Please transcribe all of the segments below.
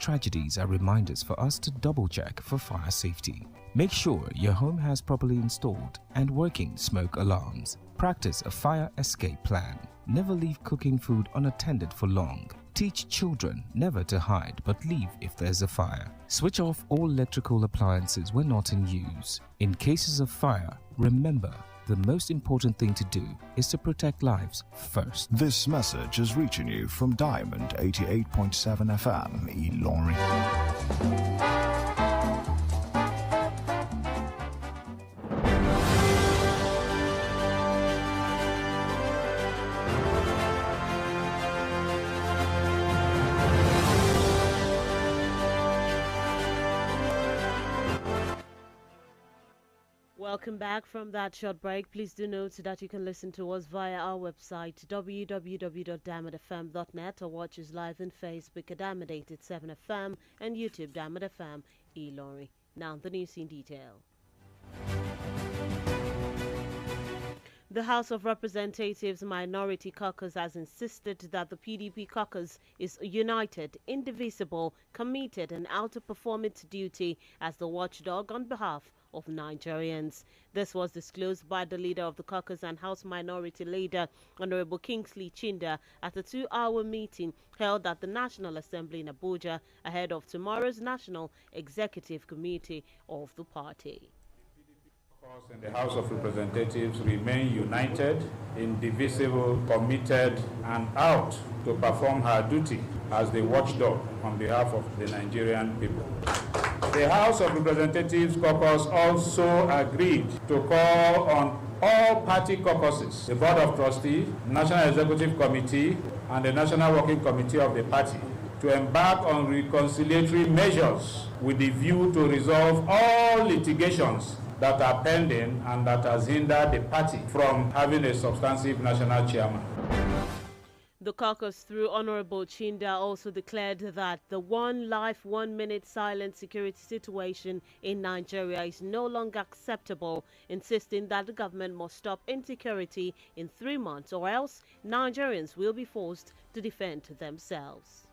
tragedies are reminders for us to double-check for fire safety. Make sure your home has properly installed and working smoke alarms. Practice a fire escape plan. Never leave cooking food unattended for long. Teach children never to hide but leave if there's a fire. Switch off all electrical appliances when not in use. In cases of fire, remember, the most important thing to do is to protect lives first. This message is reaching you from Diamond 88.7 FM, Iroyin. Welcome back from that short break. Please do note that you can listen to us via our website www.diamondfm.net or watch us live on Facebook at Diamond 87 FM and YouTube Diamond FM Ilorin. Now the news in detail. The House of Representatives Minority Caucus has insisted that the PDP caucus is united, indivisible, committed and out to perform its duty as the watchdog on behalf of Nigerians. This was disclosed by the leader of the caucus and House Minority Leader, Honorable Kingsley Chinda, at a 2-hour meeting held at the National Assembly in Abuja ahead of tomorrow's National Executive Committee of the party. In the House of Representatives remain united, indivisible, committed, and out to perform her duty as the watchdog on behalf of the Nigerian people. The House of Representatives caucus also agreed to call on all party caucuses, the Board of Trustees, National Executive Committee, and the National Working Committee of the party to embark on reconciliatory measures with the view to resolve all litigations that are pending and that has hindered the party from having a substantive national chairman. The caucus, through Honorable Chinda, also declared that the 1 life, 1 minute silent security situation in Nigeria is no longer acceptable, insisting that the government must stop insecurity in 3 months or else Nigerians will be forced to defend themselves.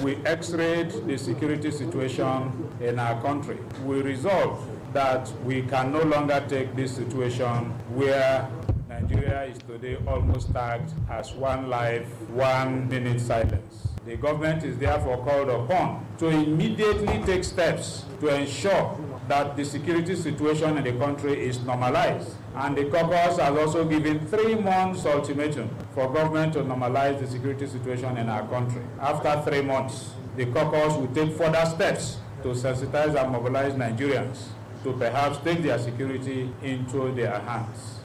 We x-rayed the security situation in our country. We resolved that we can no longer take this situation where Nigeria is today almost tagged as 1 life, 1 minute silence. The government is therefore called upon to immediately take steps to ensure that the security situation in the country is normalized. And the caucus has also given 3 months ultimatum for government to normalize the security situation in our country. After 3 months, the caucus will take further steps to sensitize and mobilize Nigerians to perhaps take their security into their hands.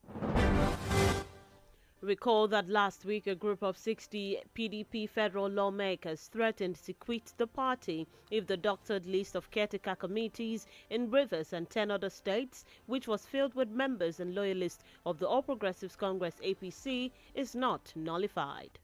Recall that last week a group of 60 PDP federal lawmakers threatened to quit the party if the doctored list of caretaker committees in Rivers and 10 other states, which was filled with members and loyalists of the All Progressives Congress APC, is not nullified.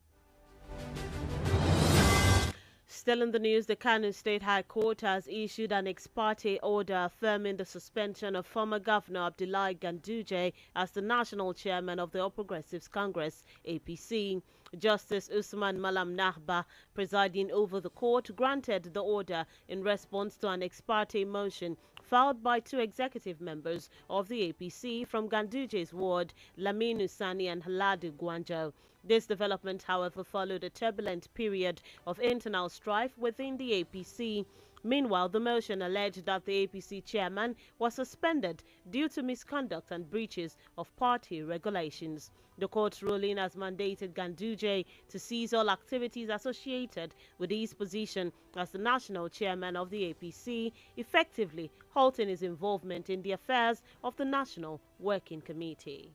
Still in the news, the Kano State High Court has issued an ex parte order affirming the suspension of former Governor Abdullahi Ganduje as the national chairman of the All Progressives Congress APC. Justice Usman Malam Nahba, presiding over the court, granted the order in response to an ex parte motion filed by 2 executive members of the APC from Ganduje's ward, Laminu Sani and Haladu Gwanjo. This development, however, followed a turbulent period of internal strife within the APC. Meanwhile, the motion alleged that the APC chairman was suspended due to misconduct and breaches of party regulations. The court's ruling has mandated Ganduje to cease all activities associated with his position as the national chairman of the APC, effectively halting his involvement in the affairs of the National Working Committee.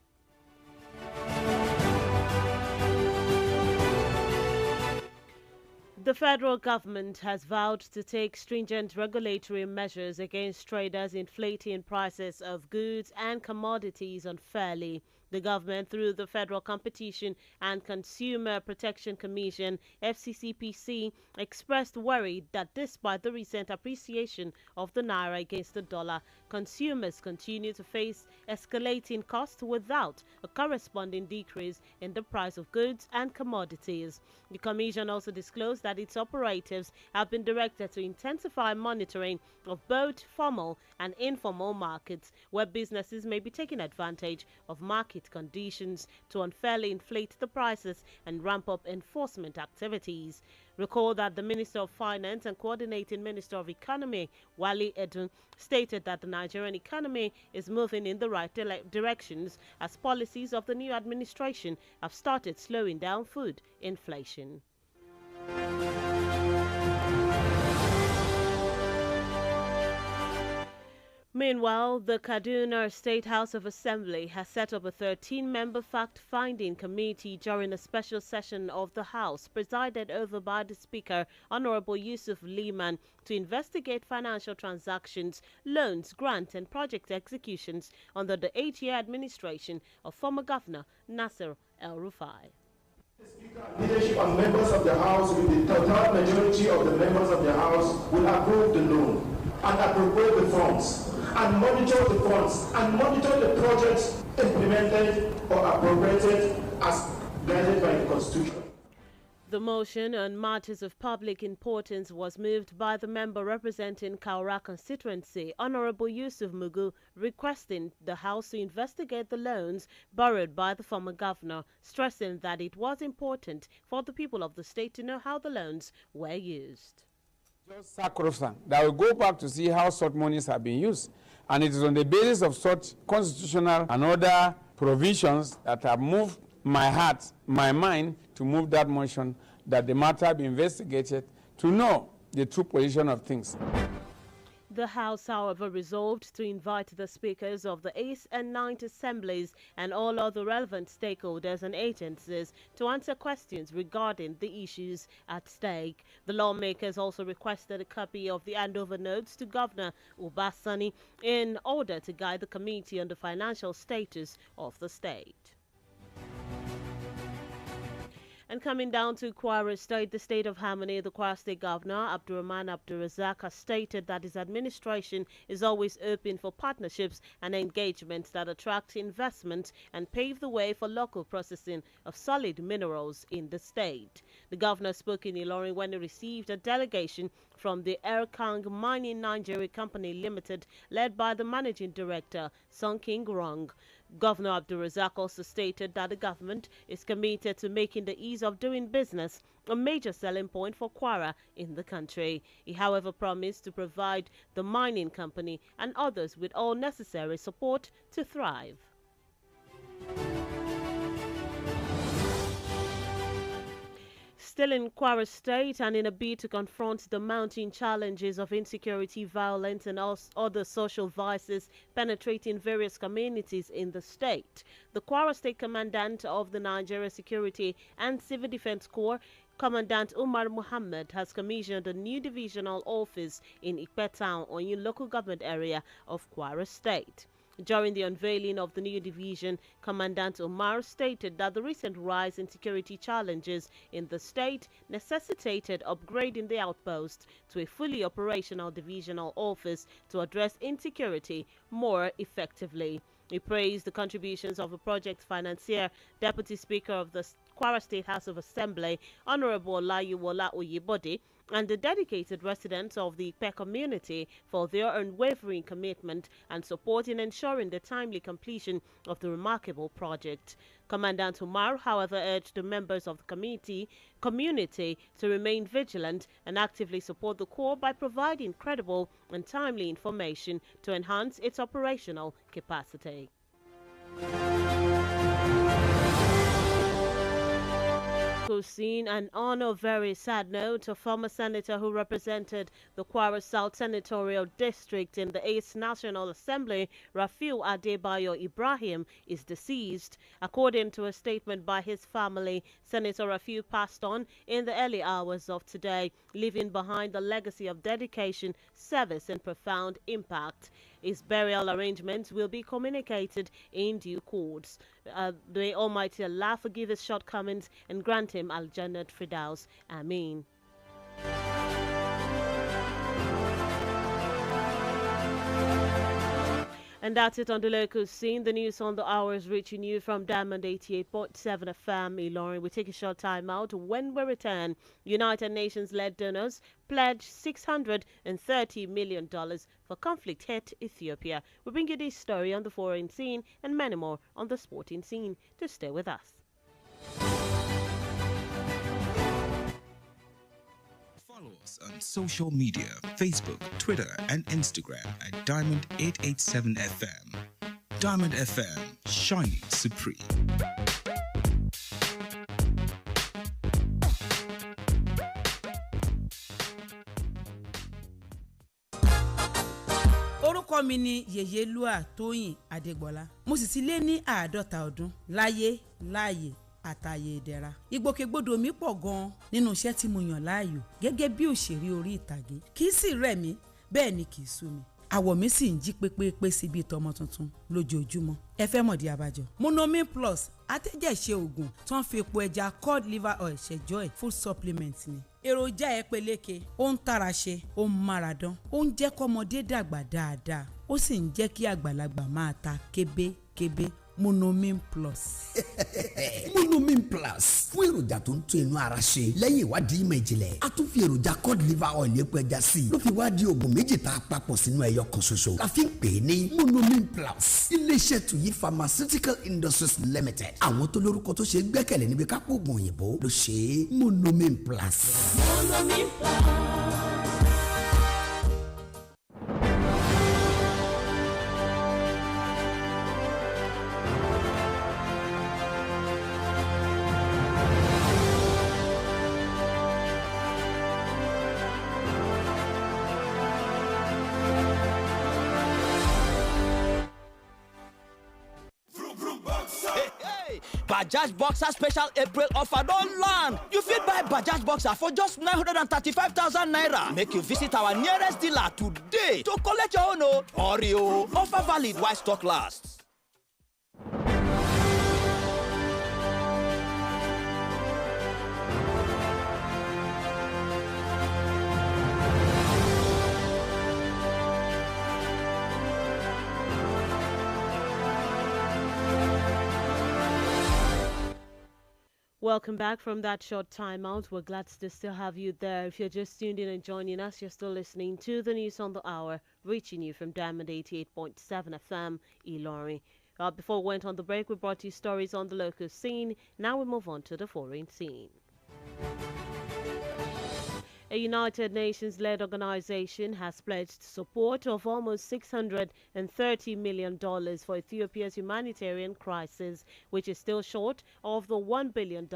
The federal government has vowed to take stringent regulatory measures against traders inflating prices of goods and commodities unfairly. The government, through the Federal Competition and Consumer Protection Commission, FCCPC, expressed worry that despite the recent appreciation of the naira against the dollar, consumers continue to face escalating costs without a corresponding decrease in the price of goods and commodities. The Commission also disclosed that its operatives have been directed to intensify monitoring of both formal and informal markets, where businesses may be taking advantage of market conditions to unfairly inflate the prices and ramp up enforcement activities. Recall that the Minister of Finance and Coordinating Minister of Economy, Wale Edun, stated that the Nigerian economy is moving in the right directions as policies of the new administration have started slowing down food inflation. Meanwhile, the Kaduna State House of Assembly has set up a 13-member fact-finding committee during a special session of the House, presided over by the Speaker, Honorable Yusuf Liman, to investigate financial transactions, loans, grants, and project executions under the 8-year administration of former Governor Nasir El-Rufai. Leadership and members of the House, with the total majority of the members of the House, will approve the loan and appropriate the funds and monitor the funds and monitor the projects implemented or appropriated as guided by the Constitution. The motion on matters of public importance was moved by the member representing Kaura constituency, Honorable Yusuf Mugu, requesting the House to investigate the loans borrowed by the former governor, stressing that it was important for the people of the state to know how the loans were used. Just sacrosanct that will go back to see how such monies have been used, and it is on the basis of such constitutional and other provisions that have moved my heart, my mind, to move that motion that the matter be investigated to know the true position of things. The House, however, resolved to invite the speakers of the 8th and 9th assemblies and all other relevant stakeholders and agencies to answer questions regarding the issues at stake. The lawmakers also requested a copy of the handover notes to Governor Ubasani in order to guide the committee on the financial status of the state. And coming down to Kwara State, the state of harmony, the Kwara State Governor, Abdurrahman Abdurrazak, has stated that his administration is always open for partnerships and engagements that attract investment and pave the way for local processing of solid minerals in the state. The governor spoke in Iroyin when he received a delegation from the Erkang Mining Nigeria Company Limited, led by the managing director, Song King Rong. Governor Abdurrazak also stated that the government is committed to making the ease of doing business a major selling point for Kwara in the country. He, however, promised to provide the mining company and others with all necessary support to thrive. Still in Kwara State, and in a bid to confront the mounting challenges of insecurity, violence, and other social vices penetrating various communities in the state, the Kwara State Commandant of the Nigeria Security and Civil Defense Corps, Commandant Umar Muhammad, has commissioned a new divisional office in Ikpe Town, Oyun local government area of Kwara State. During the unveiling of the new division, Commandant Omar stated that the recent rise in security challenges in the state necessitated upgrading the outpost to a fully operational divisional office to address insecurity more effectively. He praised the contributions of the project financier, Deputy Speaker of the Kwara State House of Assembly, Honorable Olayiwola Oyebode, and the dedicated residents of the Ikpe community for their unwavering commitment and support in ensuring the timely completion of the remarkable project. Commandant Umar, however, urged the members of the community to remain vigilant and actively support the Corps by providing credible and timely information to enhance its operational capacity. Scene and on a very sad note, a former senator who represented the Kwara South Senatorial District in the 8th National Assembly, Rafiu Adebayo Ibrahim, is deceased. According to a statement by his family, Senator Rafiu passed on in the early hours of today, leaving behind a legacy of dedication, service, and profound impact. His burial arrangements will be communicated in due course. May Almighty Allah forgive his shortcomings and grant him Al-Jannat Firdaus. Ameen. And that's it on the local scene. The news on the hour is reaching you from Diamond 88.7 FM, Ilorin. We take a short time out. When we return, United Nations-led donors pledge $630 million for conflict-hit Ethiopia. We bring you this story on the foreign scene and many more on the sporting scene. To stay with us. Follow us on social media, Facebook, Twitter, and Instagram at Diamond 887 FM. Diamond FM, shining supreme. Orúkọ mi ni Yèyélúà Tóyìn Adégbọlá. Mo sì ti lé ní 50 ọdún láyé láàyè àtàyè ìdẹ̀ra. Ìgbòkègbodò mi pọ̀ gan-an nínú iṣẹ́ tí mo yàn láàyò gẹ́gẹ́ bí òṣèré orí ìtàgé. Kì í sì rẹ̀ mí, bẹ́ẹ̀ ni kì í sú mi. Àwọ̀ mi sì ń jí pépépé sí bí tọmọ tuntun lójoojúmọ́. Ẹ fẹ́ mọ̀dí abájọ. Monomin Plus atẹ́jẹ̀ṣe oògùn tó ń fi epo ẹja cod liver oil ṣẹjọ́ ẹ̀ food supplement ni. Èròjà ẹ peléke, ó ń tara ṣe, ó ń máradán, ó ń jẹ́ kọ́mọdé dàgbà dáadáa, ó sì ń jẹ́ kí àgbàlagbà máa ta kébékébé. Monomin Plus. Monomin Plus fún èròjà tó ń tún inú ara ṣe lẹ́yìn ìwádìí ìmọ̀ ìjìnlẹ̀. A tún fi èròjà cod liver oil epo ẹja sí i ló fi wá di oògùn méjì tá a papọ̀ sínú ẹyọ kan ṣoṣo. La fi ń pè é ní Monomin Plus. Iléeṣẹ́ Tuyi Pharmaceutical Industries Limited. Àwọn tó lórúkọ tó ṣe gbẹ́kẹ̀lé níbi kápò oògùn òyìnbó ló ṣe é. Monomin Plus. Monomin Plus. Bajaj Boxer special April offer don land. You fit buy Bajaj Boxer for just 935,000 naira. Make you visit our nearest dealer today to collect your own. Hurry o. Offer valid while stock lasts. Welcome back from that short time out. We're glad to still have you there. If you're just tuned in and joining us, you're still listening to the news on the hour, reaching you from Diamond 88.7 FM, Ilorin. Before we went on the break, we brought you stories on the local scene. Now we move on to the foreign scene. A United Nations-led organization has pledged support of almost $630 million for Ethiopia's humanitarian crisis, which is still short of the $1 billion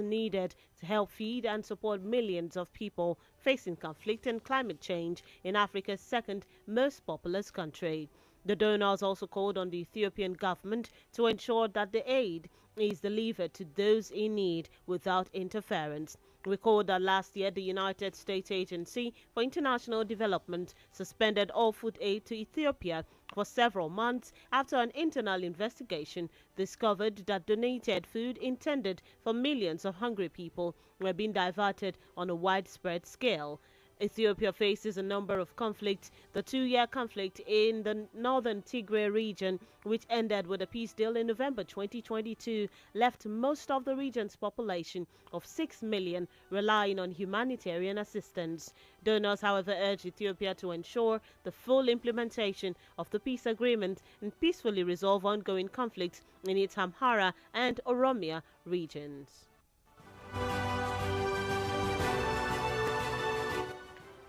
needed to help feed and support millions of people facing conflict and climate change in Africa's second most populous country. The donors also called on the Ethiopian government to ensure that the aid is delivered to those in need without interference. Recall that last year the United States Agency for International Development suspended all food aid to Ethiopia for several months after an internal investigation discovered that donated food intended for millions of hungry people were being diverted on a widespread scale. Ethiopia faces a number of conflicts. The two-year conflict in the northern Tigray region, which ended with a peace deal in November 2022, left most of the region's population of 6 million relying on humanitarian assistance. Donors, however, urge Ethiopia to ensure the full implementation of the peace agreement and peacefully resolve ongoing conflicts in its Amhara and Oromia regions.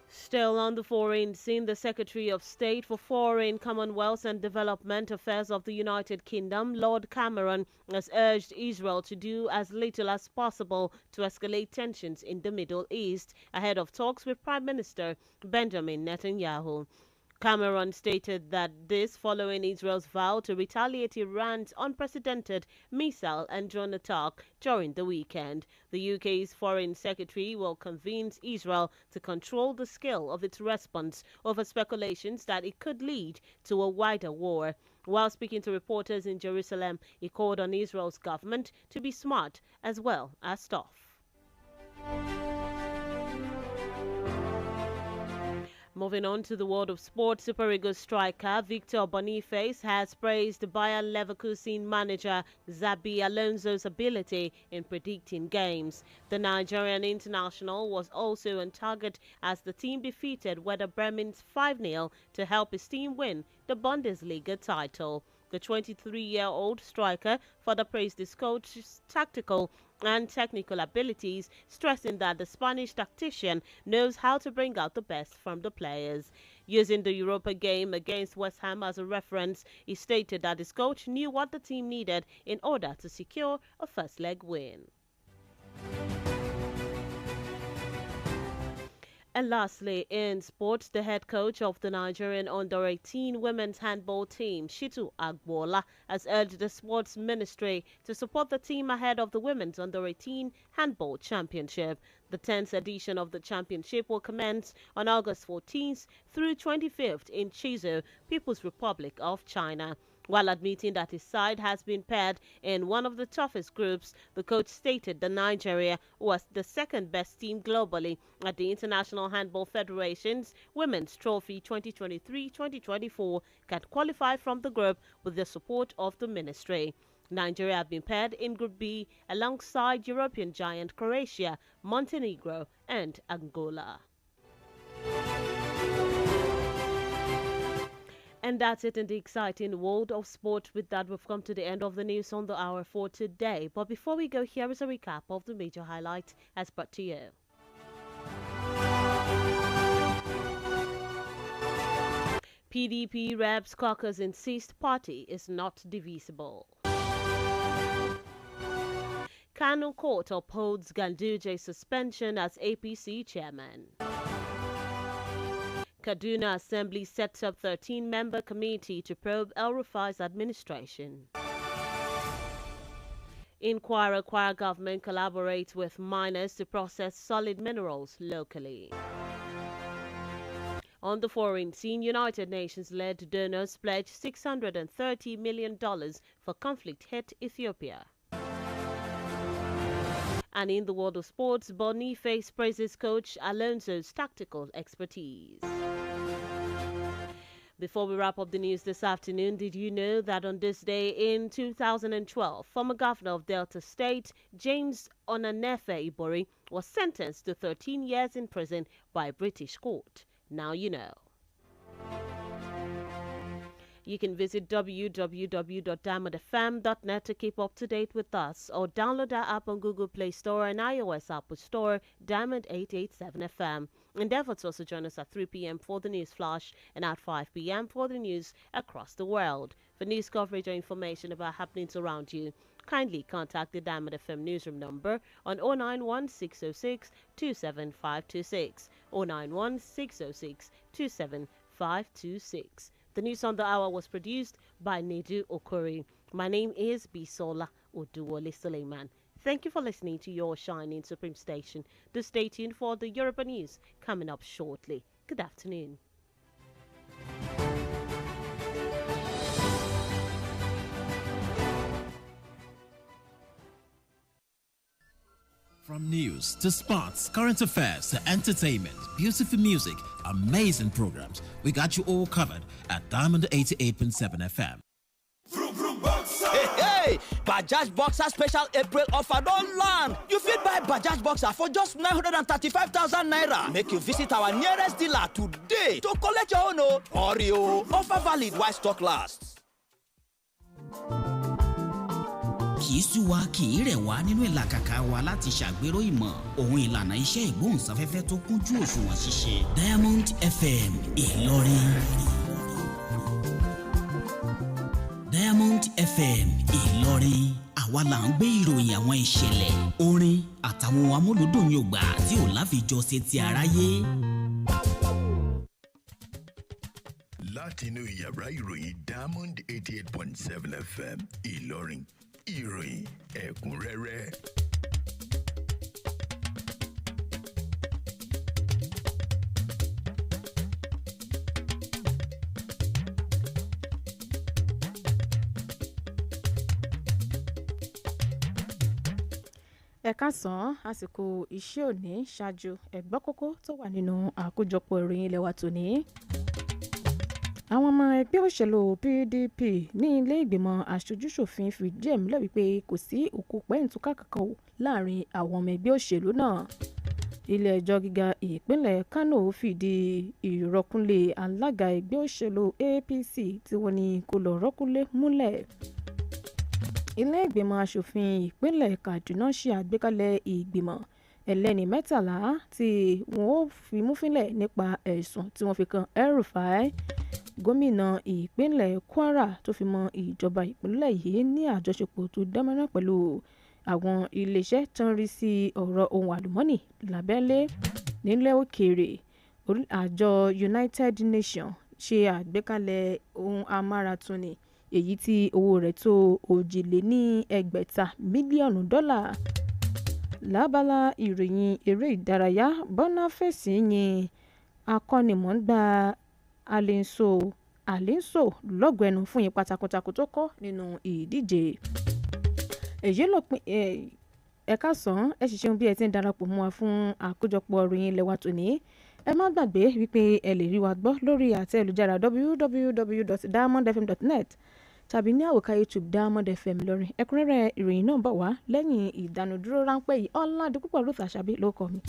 Still on the foreign scene, the Secretary of State for Foreign, Commonwealth and Development Affairs of the United Kingdom, Lord Cameron, has urged Israel to do as little as possible to escalate tensions in the Middle East ahead of talks with Prime Minister Benjamin Netanyahu. Cameron stated that this following Israel's vow to retaliate Iran's unprecedented missile and drone attack during the weekend. The UK's Foreign Secretary will convince Israel to control the scale of its response over speculations that it could lead to a wider war. While speaking to reporters in Jerusalem, he called on Israel's government to be smart as well as tough. Moving on to the world of sport, Super Eagles striker Victor Boniface has praised Bayer Leverkusen manager Xabi Alonso's ability in predicting games. The Nigerian international was also on target as the team defeated Werder Bremen's 5-0 to help his team win the Bundesliga title. The 23-year-old striker further praised his coach's tactical and technical abilities, stressing that the Spanish tactician knows how to bring out the best from the players. Using the Europa game against West Ham as a reference, he stated that his coach knew what the team needed in order to secure a first-leg win. And lastly, in sports, the head coach of the Nigerian under-18 women's handball team, Shitu Agbola, has urged the sports ministry to support the team ahead of the women's under-18 handball championship. The 10th edition of the championship will commence on August 14th through 25th in Chizhou, People's Republic of China. While admitting that his side has been paired in one of the toughest groups, the coach stated that Nigeria was the second best team globally at the International Handball Federation's Women's Trophy 2023-2024 can qualify from the group with the support of the ministry. Nigeria have been paired in Group B alongside European giant Croatia, Montenegro and Angola. And that's it in the exciting world of sport. With that, we've come to the end of the news on the hour for today. But before we go, here is a recap of the major highlights as brought to you. PDP reps caucus insist party is not divisible. Kano Court upholds Ganduje's suspension as APC chairman. Kaduna Assembly sets up 13-member committee to probe El-Rufai's administration. In Kwara government collaborates with miners to process solid minerals locally. On the foreign scene, United Nations-led donors pledged $630 million for conflict-hit Ethiopia. And in the world of sports, Boniface praises coach Alonso's tactical expertise. Before we wrap up the news this afternoon, did you know that on this day in 2012, former governor of Delta State, James Onanefe Ibori, was sentenced to 13 years in prison by a British court? Now you know. You can visit www.diamondfm.net to keep up to date with us, or download our app on Google Play Store and iOS Apple Store, Diamond 887 FM. Endeavor to also join us at 3 p.m. for the news flash and at 5 p.m. for the news across the world. For news coverage or information about happenings around you, kindly contact the Diamond FM newsroom number on 091-606-27526, 091-606-27526. The news on the hour was produced by Nedu Okori. My name is Bisola ODUWOLE Suleiman. Thank you for listening to your shining supreme station. Do stay tuned for the Yoruba news coming up shortly. Good afternoon. From news to sports, current affairs to entertainment, beautiful music, amazing programs, we got you all covered at Diamond 88.7 FM. Hey, Bajaj Boxer special April offer don't land. You fit buy Bajaj Boxer for just 935,000 naira. Make you visit our nearest dealer today to collect your own. Oreo offer valid while stock lasts. Kì í sú wa kì í rẹ̀ wá nínú ìlàkàkà wa láti ṣàgbéró ìmọ̀ ohun ìlànà iṣẹ́ ìgbóhùnsáfẹ́fẹ́ tó kúnjú òṣùwọ̀n ṣíṣe. Diamond FM Ìlọrin. Diamond FM Ìlọrin. Àwa là ń gbé ìròyìn àwọn ìṣẹ̀lẹ̀, orin àtàwọn amúlùdùn yògbà tí ò láfijọ́ ṣe ti aráyé. látinú yàrá ìròyìn Diamond 88.7 FM Ìlọrin. Ìròyìn ẹ̀kúnrẹ́rẹ́. Ẹ káàsán, àsìkò iṣẹ́ òní ṣáájú ẹ̀gbọ́n kókó tó wà nínú àkójọpọ̀ ìròyìn ilé wa tòní. Àwọn ọmọ ẹgbẹ́ òṣèlú PDP ní ilé ìgbìmọ̀ aṣojú-ṣòfin fìdí ẹ̀ múlẹ̀ wípé kò sí òkú pẹ́ǹtùká kankan láàrin àwọn ọmọ ẹgbẹ́ òṣèlú náà. Ilé ẹjọ́ gíga ìpínlẹ̀ Kano fìdí ìrọ́kúnlé alága ẹgbẹ́ òṣèlú APC tí wọ́n ní kó lọ rọ́kúnlé múlẹ̀. Ilé ìgbìmọ̀ aṣòfin ìpínlẹ̀ Kaduna ṣe àgbékalẹ̀ ìgbìmọ̀ ẹlẹ́ni 13 tí wọ́n ó fi mú fínlẹ̀ nípa ẹ̀sùn tí wọ́n fi kan El-Rufai. Gómìnà ìpínlẹ̀ Kwara tó fi mọ́ ìjọba ìpínlẹ̀ yìí ní àjọṣepọ̀ tó dánmọ́rán pẹ̀lú àwọn iléeṣẹ́ tó ń rí sí ọ̀rọ̀ ohun àlùmọ́ọ́nì lábẹ́lé. Nílẹ̀ òkèèrè, àjọ United Nations ṣe àgbékalẹ̀ ohun amáratuni èyí tí owó rẹ̀ tó $2.6 mílíọ̀nù. Lábala ìròyìn eré ìdárayá, Boniface yin akọ́nimọ̀ọ́gbá Alonso lọ́gọ̀ ẹnu fún ipa takuntakun tó kó nínú ìdíje. Èyí ló pin ẹ káàsán, ẹ sì ṣeun bí ẹ ti ń darapọ̀ mọ́ wa fún àkójọpọ̀ ìròyìn ilé wa tòní. Ẹ má gbàgbé wípé ẹ lè rí wa gbọ́ lórí àtẹ̀lùjára www.diamondfm.net tàbí ní àwòká YouTube Diamond FM Ìlọrin. Ẹ̀kúnrẹ́rẹ́ ìròyìn náà bọ̀ wá lẹ́yìn ìdánudúró ráńpẹ́ yìí. Ọládipúpọ̀ Ruth Àṣàbí ló kọ mi.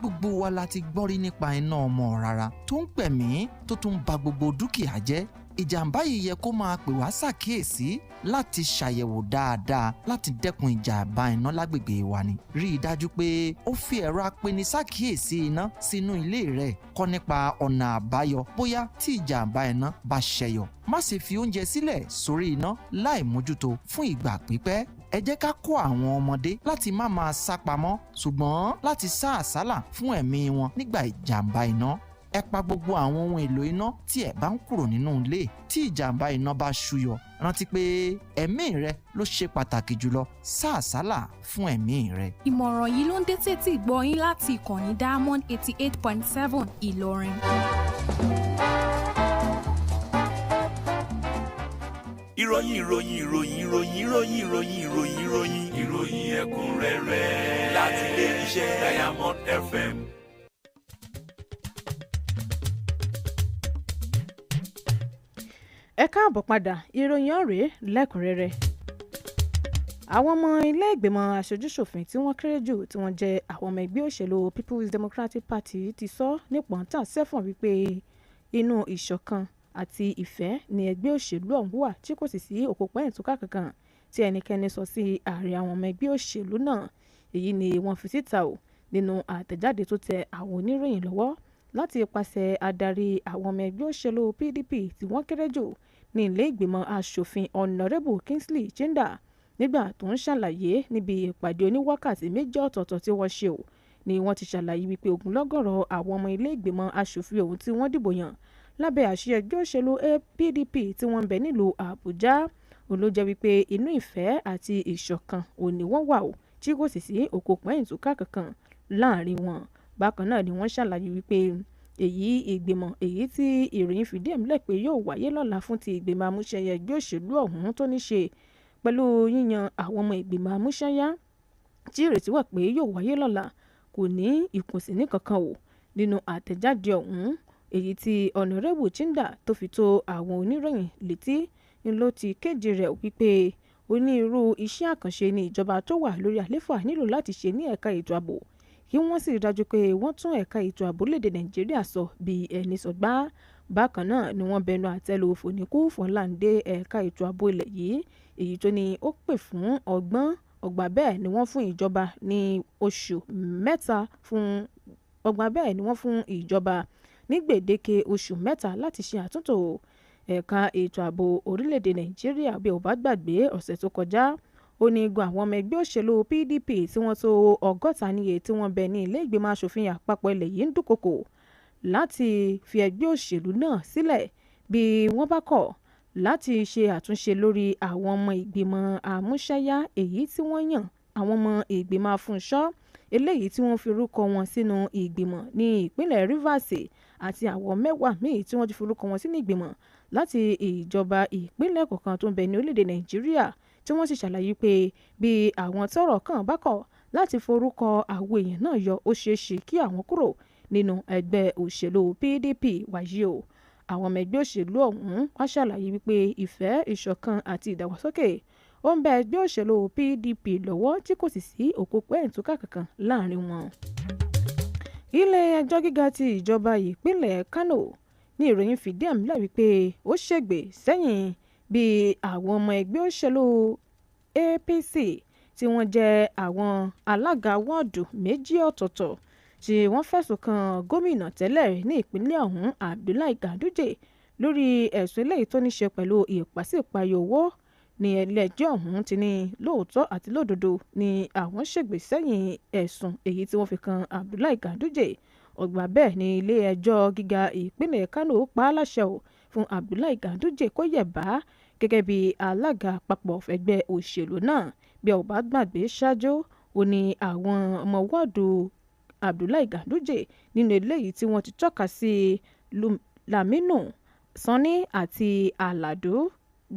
Gbogbo wa la ti gbọ́ rí nípa iná ọmọ rárá tó ń pẹ̀mí tó tún ba gbogbo dúkìá jẹ́. Ìjàmbá yìí yẹ kó máa pè wá ṣàkíyèsí láti ṣàyẹ̀wò dáadáa láti dẹ́kun ìjàmbá iná lágbègbè wa ni. Rí i dájú pé ó fi ẹ̀rọ apeni-ṣàkíyèsí iná sínú ilé rẹ̀, kọ́ nípa ọ̀nà àbáyọ bóyá tí ìjàmbá iná bá ṣẹyọ. Má ṣe fi oúnjẹ sílẹ̀ sórí iná láì mójútó fún ìgbà pípẹ́. Ẹ jẹ́ ká kọ́ àwọn ọmọdé láti má máa sá pamọ́ ṣùgbọ́n láti sá àsálà fún ẹ̀mí wọn nígbà ìjàmbá iná. Ẹ pa gbogbo àwọn ohun èlò iná tí ẹ bá ń kúrò nínú ilé. Tí ìjàmbá iná bá ṣúyọ, rántí pé ẹ̀mí rẹ ló ṣe pàtàkì jùlọ. Sá àsálà fún ẹ̀mí rẹ. Ìmọ̀ràn yìí ló ń dé tètè gbọ́ yín láti ìkànnì Diamond 88.7 Ìlọrin. Ìròyìn ẹ̀kúnrẹ́rẹ́ láti ilé iṣẹ́ Diamond FM. Ẹ káàbọ̀ padà, ìròyìn ọ̀rẹ́ lẹ́kùnrẹ́rẹ́. Àwọn ọmọ ilé ìgbìmọ̀ aṣojú-ṣòfin tí wọ́n kéré jù tí wọ́n jẹ́ àwọn ọmọ ẹgbẹ́ òṣèlú People's Democratic Party ti sọ nípọn tàn sẹ́fọ̀n wípé inú ìṣọ̀kan àti ìfẹ́ ni ẹgbẹ́ òṣèlú ọ̀hún wà tí kò sì sí òpópónà ìtúkà kankan tí ẹnikẹ́ni sọ sí ààrẹ àwọn ọmọ ẹgbẹ́ òṣèlú náà. Èyí ni wọ́n fi síta nínú àtẹ̀jáde tó tẹ àwọn oníròyìn lọ́wọ́ láti ipasẹ̀ adarí àwọn ọmọ ẹgbẹ́ òṣèlú PDP tí wọ́n kéré jù ní ilé ìgbìmọ̀ aṣòfin Honorable Kingsley Chinda nígbà tó ń ṣàlàyé níbi ìpàdé oníwákàtí méjì ọ̀tọ̀ọ̀tọ̀ tí wọ́n ṣe ni wọ́n ti ṣàlàyé wípé ogunlọ́gọ̀rọ̀ àwọn ọmọ ilé ìgbìmọ̀ aṣòfin ọ̀hún tí wọ́n dìbò yàn lábẹ́ àṣẹ ẹgbẹ́ òṣèlú PDP tí wọ́n ń bẹ nílùú Àbújá ló jẹ́ wípé inú ìfẹ́ àti ìṣọ̀kan òní wọ́n wà tí kò sì sí òpópónà ìtúkà kankan láàrin wọn. Bákan náà ni wọ́n ṣàlàyé wípé ìgbìmọ̀ èyí tí ìròyìn fìdí ẹ̀ múlẹ̀ pé yóò wáyé lọ́la fún ti ìgbìmọ̀ amúṣẹ́yẹ ẹgbẹ́ òṣèlú ọ̀hún tó ní ṣe pẹ̀lú yíyan àwọn ọmọ ìgbìmọ̀ amúṣẹ́yá tí ìrètí wà pé yóò wáyé lọ́la kò ní ìkùnsínní kankan nínú àtẹ̀jáde ọ̀hún èyí tí Honorable Chinda tó fi tó àwọn oníròyìn létí ló ti kéde rẹ̀ wípé onírúurú iṣẹ́ àkànṣe ni ìjọba tó wà lórí àléfà nílò láti ṣe ní ẹ̀ka ètò ààbò kí wọ́n sì rí dájú pé wọ́n tún ẹ̀ka ètò ààbò lédè Nàìjíríà sọ bí ẹni sọgbà. Bákan náà ni wọ́n bẹnu àtẹ́lu fòníkú fọláǹdé ẹ̀ka ètò ààbò ilẹ̀ yìí èyí tó ní ó pè fún ọgbọ́n ọgbà bẹ́ẹ̀ ni wọ́n fún ìjọba ní oṣù mẹ́ta fún ọgbà bẹ́ẹ̀ ni wọ́n fún ìjọba ní gbèdéke oṣù mẹ́ta láti ṣe àtúntò ẹ̀ka ètò ààbò orílẹ̀-èdè Nàìjíríà bí ó bá gbàgbé ọ̀sẹ̀ tó kọjá ó ní igun àwọn ọmọ ẹgbẹ́ òṣèlú PDP tí wọ́n tó 160 níye tí wọ́n bẹ ní ilé ìgbìmọ̀ asòfin àpapọ̀ ilẹ̀ yìí ń dúnkokò láti fi ẹgbẹ́ òṣèlú náà sílẹ̀ bí wọ́n bá kọ̀ láti ṣe àtúnṣe lórí àwọn ọmọ ìgbìmọ̀ àmúṣẹ́yá èyí tí wọ́n yàn àwọn ọmọ ìgbìmọ̀ afúnṣọ́ eléyìí tí wọ́n fi orúkọ wọn sínú ìgbìmọ̀ ní ìpínlẹ̀ Rivers àti àwọn 10 míì tí wọ́n ti fi orúkọ wọn sínú ìgbìmọ̀ láti ìjọba ìpínlẹ̀ kọ̀ọ̀kan tó ń bẹ ní orílẹ̀-èdè Nàìjíríà tí wọ́n sì ṣàlàyé pé bí àwọn tọ́rọ̀ kàn bá kọ̀ láti forúkọ àwọn èèyàn náà yọ ó ṣeé ṣe kí àwọn kúrò nínú ẹgbẹ́ òṣèlú PDP wáyé o. Àwọn ọmọ ẹgbẹ́ òṣèlú ọ̀hún wá ṣàlàyé wípé ìfẹ́ ìṣọ̀kan àti ìdàgbàsókè ó ń bẹ ẹgbẹ́ òṣèlú PDP lọ́wọ́ tí kò sì sí òkòkò ẹ̀ǹtúkà kankan láàrin wọn. Ilé ẹjọ́ gíga ti ìjọba ìpínlẹ̀ Kano ní ìròyìn fìdí ẹ̀ múlẹ̀ wípé ó ṣègbè sẹ́yìn bí àwọn ọmọ ẹgbẹ́ òṣèlú APC tí wọ́n jẹ́ àwọn alága wọ́ọ̀dù 2 ọ̀tọ̀ọ̀tọ̀ tí wọ́n fẹ̀sùn kan gómìnà tẹ́lẹ̀ ní ìpínlẹ̀ ọ̀hún Abdullahi Ganduje lórí ẹ̀sùn eléyìí tó ní ṣe pẹ̀lú ìpàsípààyò owó ní ilé-ẹjọ́ ọ̀hún ti ní lóòótọ́ àti lódodo ni àwọn ṣègbè sẹ́yìn ẹ̀sùn èyí tí wọ́n fi kan Abdullahi Ganduje. Ọgbà bẹ́ẹ̀ ni ilé-ẹjọ́ gíga ìpínlẹ̀ Kano pa á láṣẹ fún Abdullahi Ganduje kó yẹ̀bá gẹ́gẹ́ bí alága àpapọ̀ ẹgbẹ́ òṣèlú náà. Bí ó bá gbàgbé ṣáájú ó ní àwọn ọmọ wọ́ọ̀dù Abdullahi Ganduje nínú eléyìí tí wọ́n ti tọ́ka sí Laminu Sani àti Aladu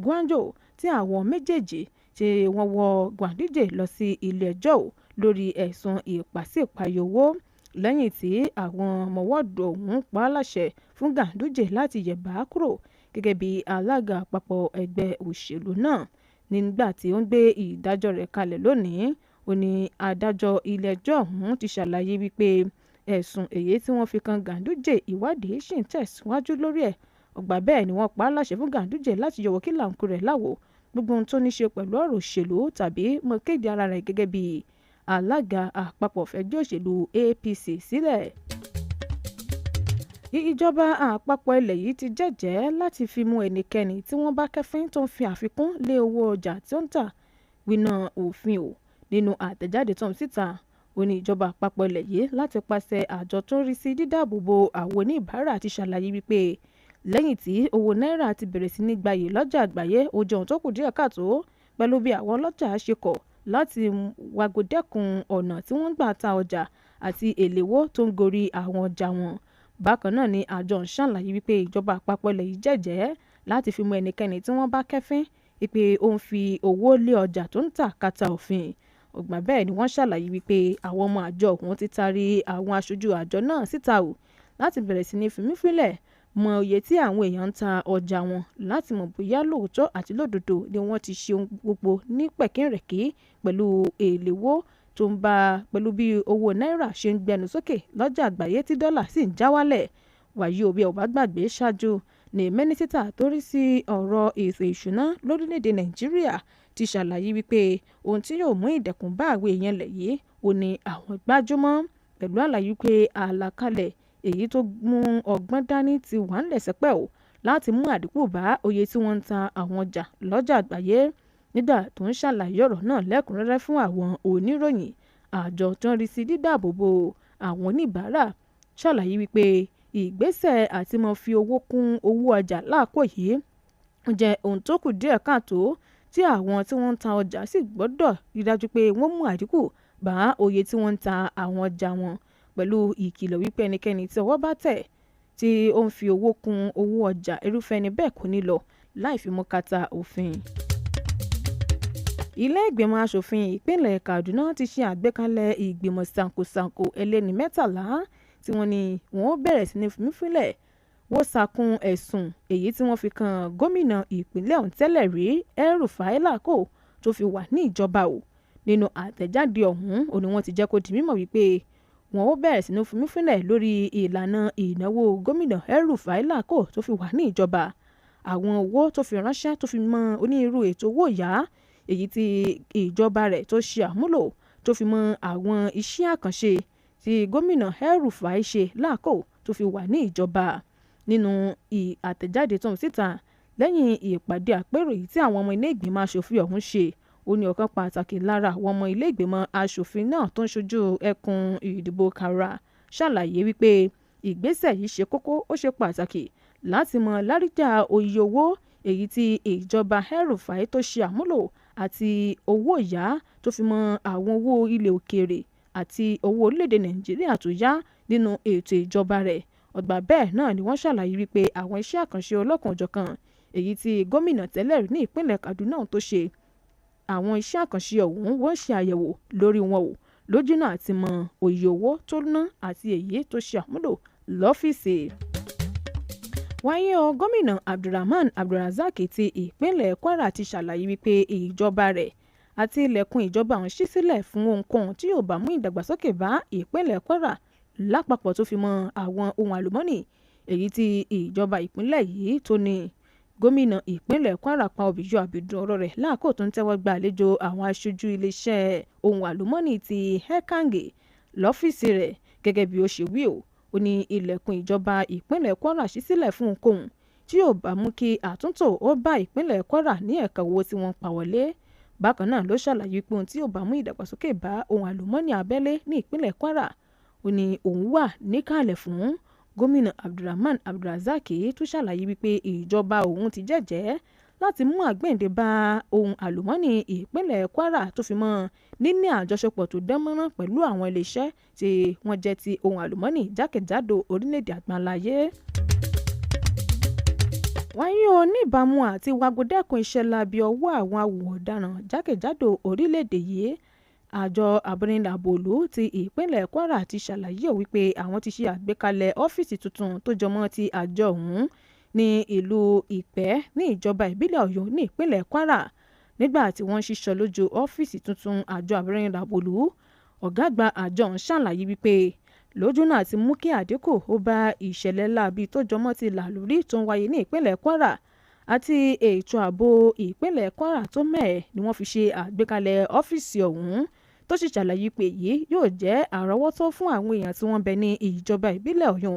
Gwanjo tí àwọn méjèèjì tí wọ́n wọ Ganduje lọ sí ilé-ẹjọ́ lórí ẹ̀sùn ìpàsípààyò owó lẹ́yìn tí àwọn ọmọ wọ́ọ̀dù ọ̀hún pa á láṣẹ fún Ganduje láti yẹ̀bá kúrò gẹ́gẹ́ bí alága àpapọ̀ ẹgbẹ́ òṣèlú náà. Nígbà tí ó ń gbé ìdájọ́ rẹ̀ kalẹ̀ lónìí ó ní adájọ́ ilé-ẹjọ́ ọ̀hún ti ṣàlàyé wípé ẹ̀sùn èyí tí wọ́n fi kan Ganduje ìwádìí ṣì ń tẹ̀síwájú lórí ẹ̀. Ọgbà bẹ́ẹ̀ ni wọ́n pa á láṣẹ fún Ganduje láti yọwọ́ kílàǹkù rẹ̀ láwo gbogbo ohun tó ní ṣe pẹ̀lú ọ̀rọ̀ òṣèlú tàbí mọ kéde ara rẹ̀ gẹ́gẹ́ bí alága àpapọ̀ fẹgbẹ́ òṣèlú APC sílẹ̀. Ìjọba àpapọ̀ ilẹ̀ yìí ti jẹ́jẹ́ láti fi mú ẹnikẹ́ni tí wọ́n bá kẹ́fín tó ń fi àfikún lé owó ọjà tí ó ń tà wíná òfin o. Nínú àtẹ̀jáde tó ń síta ó ní ìjọba àpapọ̀ ilẹ̀ yìí láti pàṣẹ àjọ tó ń rí sí dídáàbòbò àwọn oníbàárà ti ṣàlàyé wípé lẹ́yìn tí owó náírà ti bẹ̀rẹ̀ sí ní gbayì lọ́jà àgbáyé ó jẹ́ ohun tó kù díẹ̀ káàtó pẹ̀lú bí àwọn ọlọ́jà ṣe kọ̀ láti wàgòdẹ́kun ọ̀nà tí wọ́n gbà ta ọjà àti èléwó tó ń gorí àwọn ọjà wọn. Bákan náà ni àjọ ń ṣàlàyé wípé ìjọba àpapọ̀ ilẹ̀ yìí jẹ́jẹ́ láti fi mú ẹnikẹ́ni tí wọ́n bá kẹ́fín wípé ó ń fi owó lé ọjà tó ń tà kàtà òfin. Ọgbà bẹ́ẹ̀ ni wọ́n ṣàlàyé wípé àwọn ọmọ àjọ ọ̀hún ti taari àwọn aṣojú àjọ náà síta láti bẹ̀rẹ̀ sí ní fìmífínlẹ̀ mọ iye tí àwọn èèyàn ń ta ọjà wọn láti mọ̀ bóyá lóòótọ́ àti lódodo ni wọ́n ti ṣe ohun gbogbo ní pẹ̀kínrẹ̀kí pẹ̀lú èléwó tó ń bá pẹ̀lú bí owó náírà ṣe ń gbẹnu sókè lọ́jà àgbáyé tí dọ́là sì ń já wálẹ̀. Wàyí òbí ọba gbàgbé ṣáájú ní mínísítà tó rí sí ọ̀rọ̀ ètò ìṣúná lórílẹ̀‐èdè Nàìjíríà ti ṣàlàyé wípé ohun tí yóò mú ìdẹ̀kùn bá àwọn èèyàn lẹ̀ yìí ò ní àwọn gbájúmọ́ pẹ̀lú àlàyé pé àlàkalẹ̀ èyí tó mú ọgbọ́n dání ti wà ń lẹ̀sẹ̀pẹ̀ láti mú àdínkù bá oye tí wọ́n ń ta àwọn ọjà lọ́jà àgbáyé. Nígbà tó ń ṣàlàyé ọ̀rọ̀ náà lẹ́kùnrẹ́rẹ́ fún àwọn oníròyìn àjọ tó ń rí sí dídáàbòbò àwọn oníbàárà ṣàlàyé wípé ìgbésẹ̀ àti mọ́ fi owó kún owó ọjà láàkó yìí jẹ́ ohun tó kù díẹ̀ káàtó tí àwọn tí wọ́n ń ta ọjà sì gbọ́dọ̀ rí dájú pé wọ́n mú àdínkù bá oye tí wọ́n ń ta àwọn ọjà wọn pẹ̀lú ìkìlọ̀ wípé ẹnikẹ́ni tí ọwọ́ bá tẹ̀ tí ó ń fi owó kún owó ọjà irúfẹ́ ẹni bẹ́ẹ̀ kò ní lọ láì fi mú kàtà òfin. Ilé ìgbìmọ̀ asòfin ìpínlẹ̀ Kaduna ti ṣe àgbékalẹ̀ ìgbìmọ̀ ṣàǹkóṣàǹkó ẹlẹ́ni 13 tí wọ́n ní wọ́n bẹ̀rẹ̀ sí ní fìmífínlẹ̀ wọ́n ṣàkún ẹ̀sùn èyí tí wọ́n fi kan gómìnà ìpínlẹ̀ ọ̀hún tẹ́lẹ̀ rí El-Rufai Lako tó fi wà ní ìjọba nínú àtẹ̀jáde ọ̀hún òní wọ́n ti jẹ́ kó di mímọ̀ wípé wọn ó bẹ̀rẹ̀ sí ní fìmífínlẹ̀ lórí ìlànà ìnáwó gómìnà El-Rufai Lako tó fi wà ní ìjọba àwọn owó tó fi ránṣẹ́ tó fi mọ onírúurú ètò owó yá èyí tí ìjọba rẹ̀ tó ṣe àmúlò tó fi mọ àwọn iṣẹ́ àkànṣe tí gómìnà El-Rufai ṣe Lako tó fi wà ní ìjọba. Nínú àtẹ̀jáde tó ń síta lẹ́yìn ìpàdé àpérò yìí tí àwọn ọmọ ilé ìgbìmọ̀ aṣòfin ọ̀hún ṣe ó ní ọ̀kan pàtàkì lára àwọn ọmọ ilé ìgbìmọ̀ asòfin náà tó ń ṣojú ẹkùn ìdìbò Kara ṣàlàyé wípé ìgbésẹ̀ yìí ṣe kókó ó ṣe pàtàkì láti mọ láríjà oye owó èyí tí ìjọba El-Rufai tó ṣe àmúlò àti owó ìyá tó fi mọ àwọn owó ilẹ̀ òkèèrè àti owó orílẹ̀-èdè Nàìjíríà tó yá nínú ètò ìjọba rẹ̀. Ọgbà bẹ́ẹ̀ náà ni wọ́n ṣàlàyé wípé àwọn iṣẹ́ àkànṣe ọlọ́kan-ò-jọ̀kan èyí tí gómìnà tẹ́lẹ̀ rí ní ìpínlẹ̀ Kaduna tó ṣe àwọn iṣẹ́ àkànṣe ọ̀hún wọ́n ṣe àyẹ̀wò lórí wọn o lójúnà àti mọ òye owó tó ná àti èyí tó ṣe àmúlò lọ́fíìsì. Wáyé o, gómìnà Abdulrahman Abdulrazak ti ìpínlẹ̀ Kwara ti ṣàlàyé wípé ìjọba rẹ̀ àti ilẹ̀kùn ìjọba ọ̀hún ṣí sílẹ̀ fún ohunkóhun tí yóò bá mú ìdàgbàsókè bá ìpínlẹ̀ Kwara lápapọ̀ tó fi mọ́ àwọn ohun àlùmọ́nì èyí tí ìjọba ìpínlẹ̀ yìí tó ní. Gómìnà ìpínlẹ̀ Kwara pa òbíjọ́ àbìdún ọ̀rọ̀ rẹ̀ láàkó tó ń tẹ́wọ́ gba àlejò àwọn aṣojú iléeṣẹ́ ohun àlùmọ́nì ti Hekange lọ́fíìsì rẹ̀ gẹ́gẹ́ bí ó ṣe wí o. Ó ní ilẹ̀kùn ìjọba ìpínlẹ̀ Kwara ṣí sílẹ̀ fún ohunkóhun tí yóò bá mú kí àtúntò ó bá ìpínlẹ̀ Kwara ní ẹ̀ka owó tí wọ́n pa wọlé. Bákan náà ló ṣàlàyé pé ohun tí yóò bá mú ìdàgbàsókè bá ohun àlùmọ́nì abẹ́lé ní ìpínlẹ̀ Kwara ó ní òun wà níkàlẹ̀ fún. Gómìnà Abdulrahman Abdulrazak tún ṣàlàyé wípé ìjọba òun ti jẹ́jẹ́ láti mú àgbéǹde bá ohun àlùmọ́nì ìpínlẹ̀ Kwara tó fi mọ́ níní àjọṣepọ̀ tó dánmọ́rán pẹ̀lú àwọn iléeṣẹ́ tí wọ́n jẹ́ ti ohun àlùmọ́nì jákèjádò orílẹ̀-èdè àgbáńláyé. Wáyé o, níbàámu àti wàgòdẹ́kun iṣẹ́ láabi ọwọ́ àwọn awùwà ọ̀daràn jákèjádò orílẹ̀-èdè yìí, àjọ abúnilàbòlú ti ìpínlẹ̀ Kwara ti ṣàlàyé wípé àwọn ti ṣe àgbékalẹ̀ ọ́fíìsì tuntun tó jọmọ́ ti àjọ ọ̀hún ní ìlú Ìpẹ́ ní ìjọba ìbílẹ̀ Ọ̀yọ́ ní ìpínlẹ̀ Kwara. Nígbà tí wọ́n ṣíṣọ lójú ọ́fíìsì tuntun àjọ abúnilàbòlú, ọ̀gá àgbà àjọ ọ̀hún ṣàlàyé wípé lójú náà ti mú kí àdínkù ó bá ìṣẹ̀lẹ̀ láabi tó jọmọ́ ti làlúrí tó ń wáyé ní ìpínlẹ̀ Kwara àti ètò ààbò ìpínlẹ̀ Kwara tó mẹ́ẹ̀ ni wọ́n fi ṣe àgbékalẹ̀ ọ́fíìsì ọ̀hún tó sì ṣàlàyé pé èyí yóò jẹ́ àrọ́wọ́tó fún àwọn èèyàn tí wọ́n bẹ ní ìjọba ìbílẹ̀ Ọ̀yọ́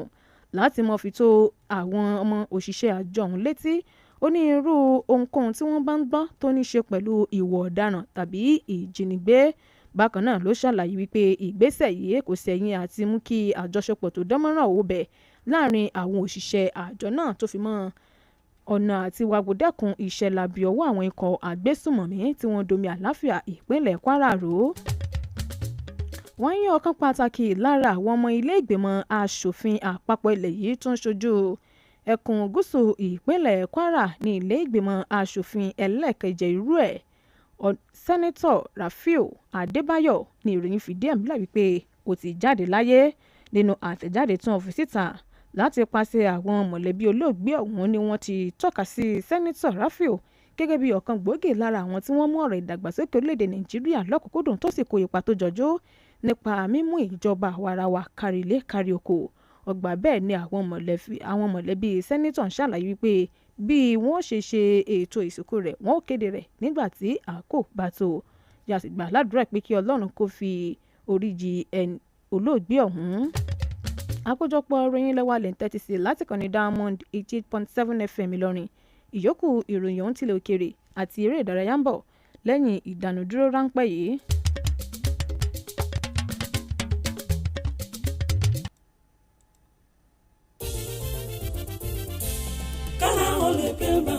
láti mọ fi tó àwọn ọmọ òṣìṣẹ́ àjọ ọ̀hún létí ó ní irú ohunkóhun tí wọ́n bá ń gbọ́ tó ní ṣe pẹ̀lú ìwà ọ̀daràn tàbí ìjínigbé. Bákan náà ló ṣàlàyé wípé ìgbésẹ̀ yìí kò sẹ́yìn àti mú kí àjọṣepọ̀ tó dánmọ́ràn ó bẹ láàrin àwọn òṣìṣẹ́ àjọ náà tó fi mọ́ ọ̀nà àti wàgòdẹ́kun iṣẹ́ láabi ọwọ́ àwọn ikọ̀ àgbésùmọ̀mí tí wọ́n domi àláfíà ìpínlẹ̀ Kwara rò. Wọ́n yín ọ̀kan pàtàkì lára àwọn ọmọ ilé ìgbìmọ̀ asòfin àpapọ̀ ilẹ̀ yìí tó ń ṣojú ẹkùn gúúsù ìpínlẹ̀ Kwara ní ilé ìgbìmọ̀ asòfin ẹlẹ́ẹ̀keje irú ẹ̀ sẹ́nẹ́tọ̀ Rafiu Adébáyọ̀ ní ìròyìn fìdí ẹ̀ múlẹ̀ wípé ó ti jáde láyé. Nínú àtẹ̀jáde tí wọ́n fi síta láti pàṣẹ àwọn mọ̀lẹ́bí olóògbé ọ̀hún ni wọ́n ti tọ́ka sí sẹ́nẹ́tọ̀ Rafiu gẹ́gẹ́ bí ọ̀kan gbòógì lára àwọn tí wọ́n mú ọ̀rọ̀ ìdàgbàsókè orílẹ̀-èdè Nàìjíríà lọ́kùnkúndùn tó sì kó ipa tó jọjú nípa mímú ìjọba àwarawa kárí ilé kárí oko. Ọgbà bẹ́ẹ̀ ni àwọn mọ̀lẹ́bí sẹ́nẹ́tọ̀ ń ṣàlàyé wípé bí wọ́n ṣe ètò ìsìnkú rẹ̀ wọ́n ó kéde rẹ̀ nígbà tí àkókò bá tó. Yàsìgbà ládùúrà pé kí Ọlọ́run kó fi oríjì olóògbé ọ̀hún. Àkójọpọ̀ ìròyìn lẹ́wà lẹ́ ń tẹ́tí sí láti kàn ní Diamond 88.7 FM Ìlọrin. Ìyókù ìròyìn ọ̀hún tilẹ̀ òkèèrè àti eré ìdárayá ń bọ̀ lẹ́yìn ìdánudúró ráńpẹ́ yìí. kára ó lè pé bá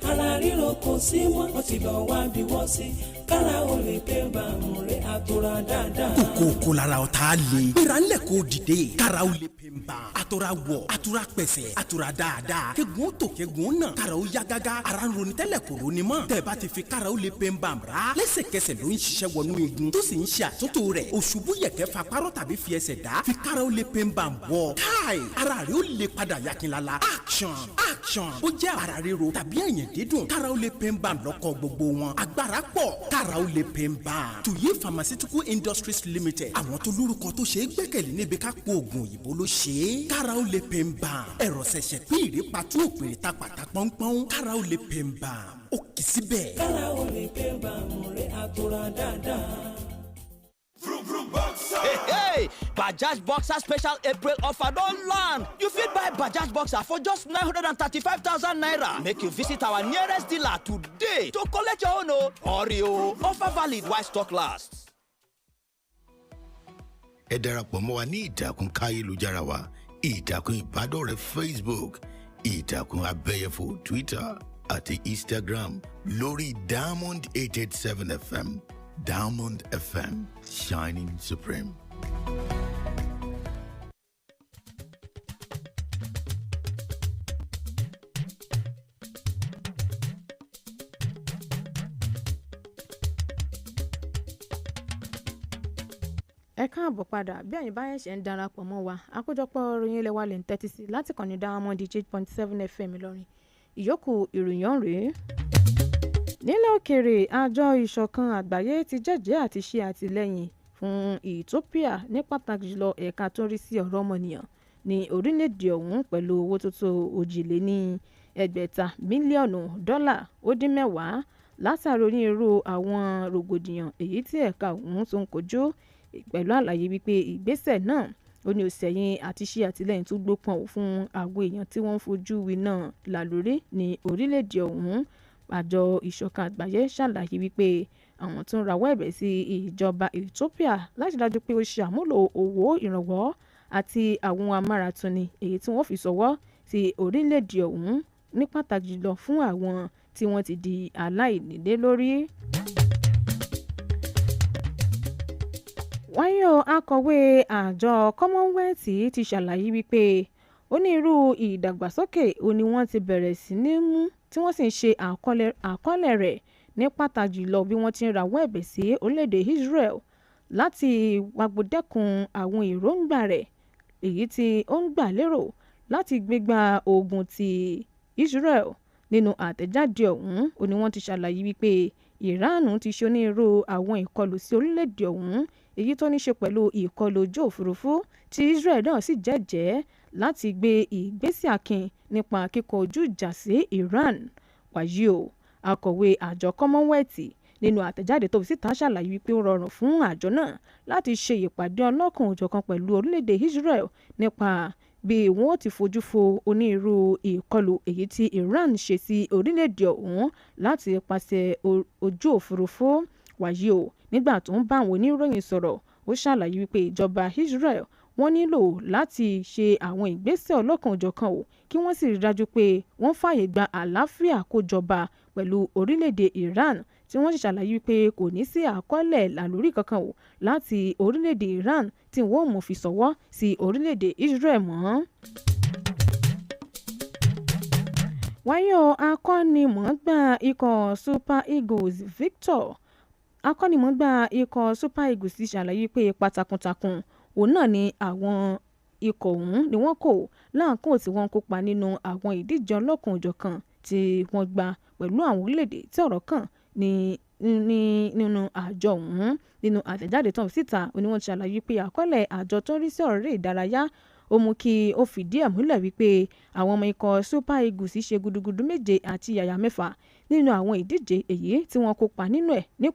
ara ríro kò sí mọ́ ó ti lọ wá bí wọ́n sí kára ó lè pé bá mú rẹ̀ àtúrà dáadáa. kókó lára ọ̀tá le gbéra ńlẹ̀ kó dìde kára ó lè pè ń bá àtúrà wọ̀ àtúrà pẹ̀sẹ̀ àtúrà dáadáa kegun tó kegun náà kára ó yá gágá ara ń ronú tẹ́lẹ̀ kò ronú mọ́ tẹ́ bá ti fi kára ó lè pè ń bá ra lẹ́sẹ̀kẹsẹ̀ ló ń ṣiṣẹ́ wọnú igun tó sì ń ṣe àtúntò rẹ̀ òṣùbù yẹ̀kẹ́ fa párọ̀ tàbí fi ẹsẹ̀ dá fi kára ó lè pè ń bá wọ̀ káì ara rẹ̀ ó lè padà yakinlala action ó jẹ́ ara ríro tàbí ẹ̀yìn dídùn kára ó lè pè ń bá lọ́kọ̀ gbogbo wọn agbára pọ̀ kára ó lè pè ń bá tuyi pharmaceutical industries limited àwọn tó lórúkọ tó ṣe é gbẹ́kẹ̀lé níbi ká po oògùn òyìnbó ló ṣe é kára ó lè pè ń bá ẹ̀rọ ṣẹ̀ṣẹ̀ pín ìrèpàtú òpèrè ta pàtà pọ́npọ́n kára ó lè pè ń bá ó kì í síbẹ̀. kára ó lè pè ń bá mú rẹ̀ àtúrà dáadáa. Vroom vroom boxer. Hey, hey. today. Bajaj Boxer special April offer don land. You fit buy Bajaj Boxer for just 935,000 naira. Make you visit our nearest dealer today to collect your own. Hurry o, offer valid while stock lasts. Ẹ darapọ̀ mọ́ wa ní ìtàkùn káyélujára wa, ìtàkùn ìbádọ́rẹ̀ẹ́ Facebook, ìtàkùn abẹ́yẹfò Twitter àti Instagram lórí Diamond 887 FM. Diamond FM, shining supreme. ẹ káàbọ̀ padà bí ẹ̀yin bá ṣe ń darapọ̀ mọ́ wa àkójọpọ̀ ìròyìn ilé wa lè ń tẹ́tí sí láti kàn ní Diamond 8.7 FM Ìlọrin ìyókù ìròyìn rèé. nílẹ̀ òkèèrè àjọ ìṣọ̀kan àgbáyé ti jẹ́jẹ́ àti ṣe àtìlẹ́yìn fún Ethiopia ní pàtàkì jùlọ ẹ̀ka tó ń rí sí ọ̀rọ̀ ọmọnìyàn ní orílẹ̀-èdè ọ̀hún pẹ̀lú owó tó tó $2.6 mílíọ̀nù ó dín mẹ́wàá látàrí onírúurú àwọn rògbòdìyàn èyí tí ẹ̀ka ọ̀hún tó ń kojú pẹ̀lú àlàyé wípé ìgbésẹ̀ náà ó ní òsèyìn àti ṣe àtìlẹ́yìn tó gbópọn fún àwọn èèyàn tí wọ́n ń fojú winá làlórí ní orílẹ̀-èdè ọ̀hún. Àjọ ìṣọ̀kan àgbáyé ṣàlàyé wípé àwọn tó ń rawọ́ ẹ̀bẹ̀ sí ìjọba Ethiopia láti dájú pé ó ṣe àmúlò owó ìrànwọ́ àti àwọn amáratuni èyí tí wọ́n fi ṣọwọ́ sí orílẹ̀-èdè ọ̀hún ní pàtàkì jùlọ fún àwọn tí wọ́n ti di aláìnílé lórí. wáyé akọ̀wé àjọ Commonwealth ti ṣàlàyé wípé onírú ìdàgbàsókè òní wọ́n ti bẹ̀rẹ̀ sí ní mú tí wọ́n sì ń ṣe àkọọ́lẹ̀ rẹ̀ ní pàtàkì jùlọ bí wọ́n ti ń rawọ́ ẹ̀bẹ̀ sí orílẹ̀-èdè Israel láti wàgbọ́dẹ́kun àwọn èròǹgbà rẹ̀ èyí tí ó ń gbà lérò láti gbégbá ogun ti Israel. Nínú àtẹ̀jáde ọ̀hún òní wọ́n ti ṣàlàyé wípé Iran ti ṣe onírú àwọn ìkọlù sí orílẹ̀-èdè ọ̀hún èyí tó ní ṣe pẹ̀lú ìkọlù ojú òfurufú tí Israel náà sì jẹ́jẹ́ láti gbé ìgbésẹ̀ akin nípa kíkọ ojú ìjà sí Iran. Wàyí o, akọ̀wé àjọ Commonwealth nínú àtẹ̀jáde tó fi síta ṣàlàyé wípé ó rọrùn fún àjọ náà láti ṣe ìpàdé ọlọ́kan òjọ̀kan pẹ̀lú orílẹ̀-èdè Israel nípa bí wọ́n ó ti fojú fo onírú ìkọlù èyí tí Iran ṣe sí orílẹ̀-èdè ọ̀hún láti pàṣẹ ojú òfurufú. Wàyí o, nígbà tó ń bá àwọn oníròyìn sọ̀rọ̀ ó ṣàlàyé wípé ìjọba Israel wọ́n nílò láti ṣe àwọn ìgbésẹ̀ ọlọ́kan-ò-jọ̀kan kí wọ́n sì rí dájú pé wọ́n fààyè gba àlàáfíà kó jọba pẹ̀lú orílẹ̀-èdè Iran tí wọ́n sì ṣàlàyé wípé kò ní sí àkọọ́lẹ̀ làlórí kankan láti orílẹ̀-èdè Iran tí wọ́n mọ̀ fi ṣọwọ́ sí orílẹ̀-èdè Israel mọ́. wáyé akọ́nimọ̀ọ́gbá ikọ̀ Super Eagles akọ́nimọ̀ọ́gbá ikọ̀ Super Eagles ti ṣàlàyé pé ipa takuntakun òun náà ni àwọn ikọ̀ ọ̀hún ni wọ́n kò láǹkó tí wọ́n kópa nínú àwọn ìdíje ọlọ́kan-ò-jọ̀kan tí wọ́n gbà pẹ̀lú àwọn orílẹ̀-èdè tí ọ̀rọ̀ kàn nínú àjọ ọ̀hún. Nínú àtẹ̀jáde tó ń síta ni wọ́n ti ṣàlàyé pé àkọọ́lẹ̀ àjọ tó ń rí sí ọ̀rọ̀ eré ìdárayá ó mú kí ó fìdí ẹ̀ múlẹ̀ wípé àwọn ọmọ ikọ̀ Super Eagles ṣe gudugudu méje àti yàyà mẹ́fà nínú àwọn ìdíje èyí tí wọ́n kópa nínú ẹ̀ ní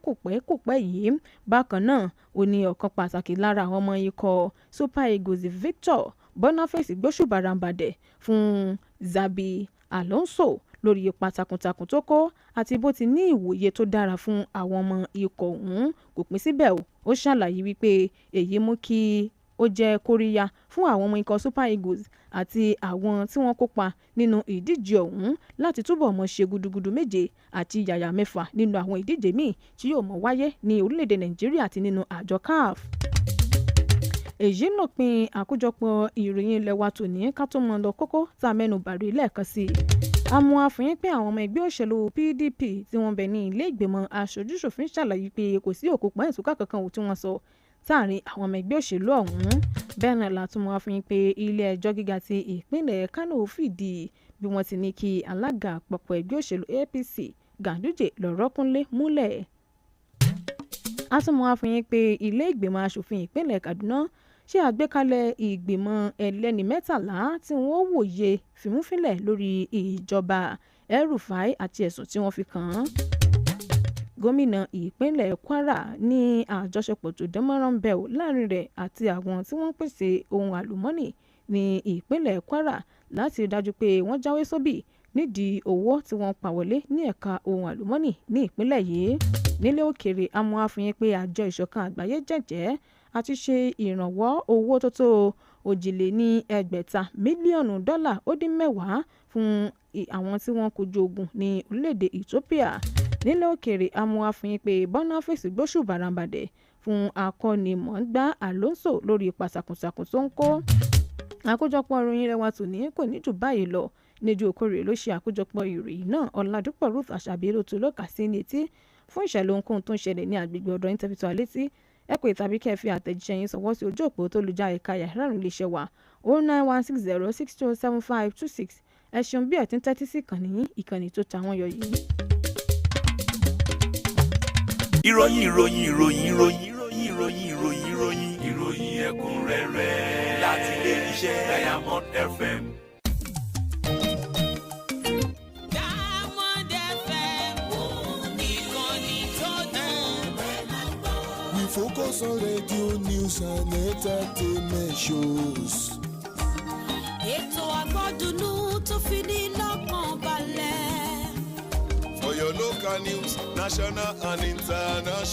kòpẹ́ yìí. Bákan náà ó ní ọ̀kan pàtàkì lára àwọn ọmọ ikọ̀ Super Eagles Victor Boniface gbóṣùbàràǹbàdẹ̀ fún Xabi Alonso lórí ipa takuntakun tó kó àti bó ti ní ìwòye tó dára fún àwọn ọmọ ikọ̀ ọ̀hún. Kò pín síbẹ̀ ó ṣàlàyé wípé èyí mú kí ó jẹ́ kóríyá fún àwọn ọmọ ikọ̀ Super Eagles àti àwọn tí wọ́n kópa nínú ìdíje ọ̀hún láti túbọ̀ mọ̀ ṣe gudugudu méje àti yàyà mẹ́fà nínú àwọn ìdíje míì tí yóò mọ̀ wáyé ní orílẹ̀-èdè Nàìjíríà àti nínú àjọ CAF. èyí lópin àkójọpọ̀ ìròyìn ilé wa tòní ká tó mọ lọ kókó tá a mẹ́nu bàrí lẹ́ẹ̀kan sí i. àmọ́ àfihàn pé àwọn ọmọ ẹgbẹ́ òṣèlú PDP tí wọ́n bẹ̀ ní ilé ìgbìmọ̀ aṣojú-ṣòfin ṣàlàyé pé kò sí òkùnkùn ìtúkà kankan tí wọ́n sọ sáàrin àwọn ọmọ ẹgbẹ́ òṣèlú ọ̀hún. Bẹ́ẹ̀ náà látúmọ̀ àfihàn pé ilé ẹjọ́ gíga ti ìpínlẹ̀ Kánò fìdí bí wọ́n ti ní kí alága àpapọ̀ ẹgbẹ́ òṣèlú APC Ganduje Lọ́rọ́kúnlé múlẹ̀. A tún mọ̀ àfihàn pé ilé ìgbìmọ̀ aṣòfin ìpínlẹ̀ Kaduna ṣe àgbékalẹ̀ ìgbìmọ̀ ẹlẹ́ni 13 tí wọ́n wòye fìmúfínlẹ̀ lórí ìjọba El-Rufai àti ẹ̀sùn tí wọ́n fi kàn án. gómìnà ìpínlẹ̀ Kwara ní àjọṣepọ̀ tó dánmọ́rán bẹ̀ ò láàrin rẹ̀ àti àwọn tí wọ́n ń pèsè ohun àlùmọ́nì ní ìpínlẹ̀ Kwara láti rí dájú pé wọ́n jáwé sóbì nídìí owó tí wọ́n pa wọlé ní ẹ̀ka ohun àlùmọ́nì ní ìpínlẹ̀ yìí. Nílé òkèèrè àmọ́ àfihàn pé àjọ ìṣọ̀kan àgbáyé jẹ́jẹ́ àti ṣe ìrànwọ́ owó tó tó $2.6 mílíọ̀nù ó dín mẹ́wàá fún àwọn tí wọ́n kojú ogun ní orílẹ̀-èdè Ethiopia. Nílé òkèèrè àmọ́ àfihàn pé Boniface gbóṣù bàràǹbàdẹ̀ fún akọ́nimọ̀ọ́gbá Alonso lórí ipa takuntakun tó ń kó. Àkójọpọ̀ ìròyìn rẹwà tòní kò ní jù báyìí lọ. Níjú Okòrè ló ṣe àkójọpọ̀ ìròyìn náà. Ọ̀làdúpọ̀ Ruth Àṣàbí ló tún lọ́kà sí ní etí fún ìṣẹ̀lẹ̀ ohunkóhun tó ń ṣẹlẹ̀ ní agbègbè ọ̀dọ̀ yín tẹ́fí tó alé tí ẹ pè tàbí kẹ́ fi àtẹ̀jíṣẹ́ yín sọ̀wọ́ sí ojú òpó tó lu já ẹ̀ka yàrá iléeṣẹ́ wa 09160627526. Ẹ ṣeun bí ẹ̀ tí ń tẹ́tí sí ìkànnì tó ta wọ́n yọ yìí. ìròyìn ẹ̀kúnrẹ́rẹ́ láti ilé iṣẹ́ Diamond FM. Focus on radio news and entertainment shows. Ètò àgbọ́dúnú tó fi ní lọ́kàn balẹ̀. For your local news, national and international.